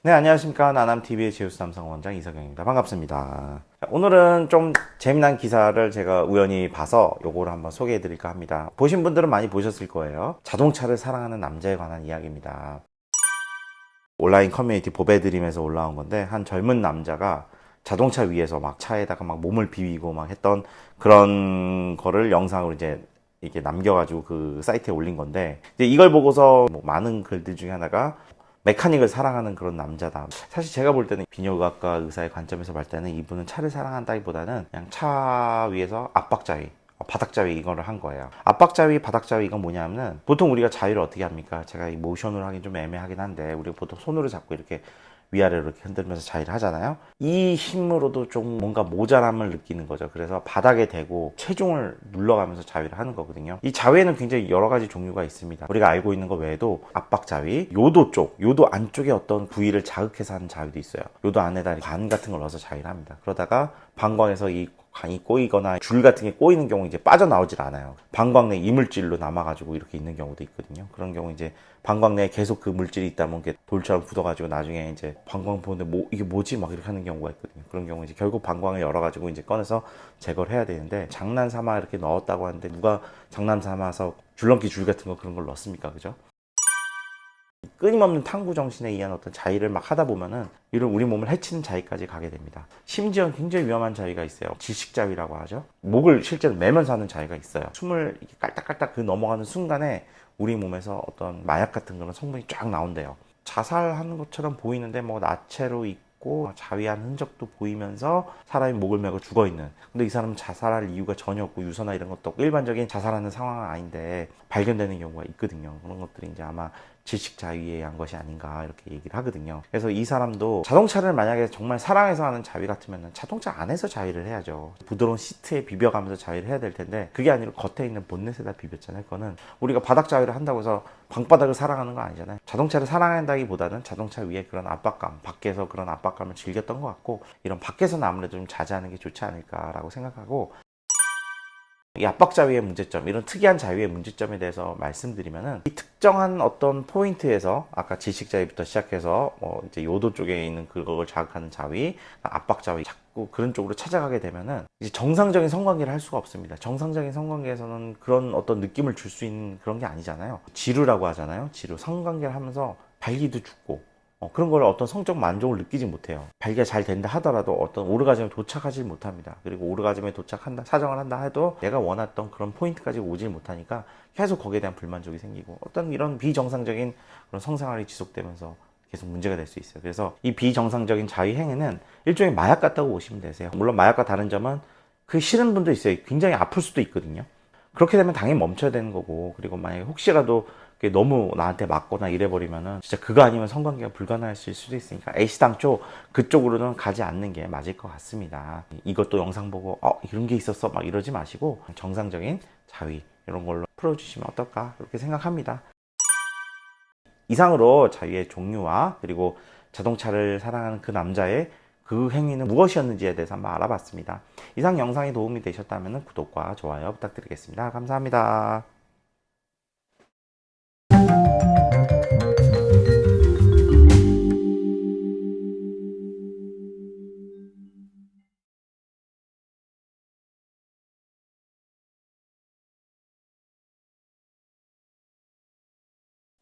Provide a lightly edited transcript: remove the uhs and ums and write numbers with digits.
네, 안녕하십니까. 나남TV의 제우스 남성원장 이석영입니다. 반갑습니다. 자, 오늘은 좀 재미난 기사를 제가 우연히 봐서 요거를 한번 소개해 드릴까 합니다. 보신 분들은 많이 보셨을 거예요. 자동차를 사랑하는 남자에 관한 이야기입니다. 온라인 커뮤니티 보배드림에서 올라온 건데, 한 젊은 남자가 자동차 위에서 막 차에다가 막 몸을 비비고 막 했던 그런 거를 영상으로 이제 이렇게 남겨가지고 그 사이트에 올린 건데, 이제 이걸 보고서 뭐 많은 글들 중에 하나가 메카닉을 사랑하는 그런 남자다. 사실 제가 볼 때는 비뇨의학과 의사의 관점에서 볼 때는 이분은 차를 사랑한다기보다는 그냥 차 위에서 압박자위, 바닥자위 이거를 한 거예요. 압박자위, 바닥자위 이건 뭐냐면은 보통 우리가 자위를 어떻게 합니까? 제가 이 모션으로 하긴 좀 애매하긴 한데 우리가 보통 손으로 잡고 이렇게 위아래로 이렇게 흔들면서 자위를 하잖아요. 이 힘으로도 좀 뭔가 모자람을 느끼는 거죠. 그래서 바닥에 대고 체중을 눌러가면서 자위를 하는 거거든요. 이 자위에는 굉장히 여러 가지 종류가 있습니다. 우리가 알고 있는 것 외에도 압박 자위, 요도 쪽, 요도 안쪽에 어떤 부위를 자극해서 하는 자위도 있어요. 요도 안에다 관 같은 걸 넣어서 자위를 합니다. 그러다가 방광에서 이 관이 꼬이거나 줄 같은 게 꼬이는 경우 이제 빠져나오질 않아요. 방광 내 이물질로 남아가지고 이렇게 있는 경우도 있거든요. 그런 경우 이제 방광 내에 계속 그 물질이 있다면 돌처럼 굳어가지고 나중에 이제 방광 보는데 이게 뭐지? 막 이렇게 하는 경우가 있거든요. 그런 경우 이제 결국 방광을 열어가지고 이제 꺼내서 제거를 해야 되는데 장난 삼아 이렇게 넣었다고 하는데 누가 장난 삼아서 줄넘기 줄 같은 거 그런 걸 넣습니까? 그죠? 끊임없는 탐구 정신에 의한 어떤 자위를 막 하다 보면은 이런 우리 몸을 해치는 자위까지 가게 됩니다. 심지어 굉장히 위험한 자위가 있어요. 질식자위라고 하죠. 목을 실제로 매면서 하는 자위가 있어요. 숨을 이렇게 깔딱깔딱 그 넘어가는 순간에 우리 몸에서 어떤 마약 같은 그런 성분이 쫙 나온대요. 자살하는 것처럼 보이는데 뭐 나체로 있고 자위한 흔적도 보이면서 사람이 목을 메고 죽어 있는. 근데 이 사람은 자살할 이유가 전혀 없고 유서나 이런 것도 없고 일반적인 자살하는 상황은 아닌데 발견되는 경우가 있거든요. 그런 것들이 이제 아마 질식자위에 의한 것이 아닌가 이렇게 얘기를 하거든요. 그래서 이 사람도 자동차를 만약에 정말 사랑해서 하는 자위 같으면 자동차 안에서 자위를 해야죠. 부드러운 시트에 비벼가면서 자위를 해야 될 텐데 그게 아니라 겉에 있는 본넷에다 비볐잖아요. 그거는 우리가 바닥 자위를 한다고 해서 방바닥을 사랑하는 거 아니잖아요. 자동차를 사랑한다기보다는 자동차 위에 그런 압박감, 밖에서 그런 압박감을 즐겼던 것 같고 이런 밖에서는 아무래도 좀 자제하는 게 좋지 않을까라고 생각하고 이 압박 자위의 문제점, 이런 특이한 자위의 문제점에 대해서 말씀드리면은 이 특정한 어떤 포인트에서 아까 질식 자위부터 시작해서 이제 요도 쪽에 있는 그걸 자극하는 자위, 압박 자위 자꾸 그런 쪽으로 찾아가게 되면은 이제 정상적인 성관계를 할 수가 없습니다. 정상적인 성관계에서는 그런 어떤 느낌을 줄 수 있는 그런 게 아니잖아요. 지루라고 하잖아요. 지루. 성관계를 하면서 발기도 죽고 그런 걸 어떤 성적 만족을 느끼지 못해요. 발기가 잘 된다 하더라도 어떤 오르가즘에 도착하지 못합니다. 그리고 오르가즘에 도착한다, 사정을 한다 해도 내가 원했던 그런 포인트까지 오질 못하니까 계속 거기에 대한 불만족이 생기고 어떤 이런 비정상적인 그런 성생활이 지속되면서 계속 문제가 될 수 있어요. 그래서 이 비정상적인 자위 행위는 일종의 마약 같다고 보시면 되세요. 물론 마약과 다른 점은 그 싫은 분도 있어요. 굉장히 아플 수도 있거든요. 그렇게 되면 당연히 멈춰야 되는 거고, 그리고 만약에 혹시라도 너무 나한테 맞거나 이래버리면은 진짜 그거 아니면 성관계가 불가능할 수도 있으니까 애시당초 그쪽으로는 가지 않는 게 맞을 것 같습니다. 이것도 영상 보고 이런 게 있었어 막 이러지 마시고 정상적인 자위 이런 걸로 풀어주시면 어떨까 그렇게 생각합니다. 이상으로 자위의 종류와 그리고 자동차를 사랑하는 그 남자의 그 행위는 무엇이었는지에 대해서 한번 알아봤습니다. 이상 영상이 도움이 되셨다면 구독과 좋아요 부탁드리겠습니다. 감사합니다.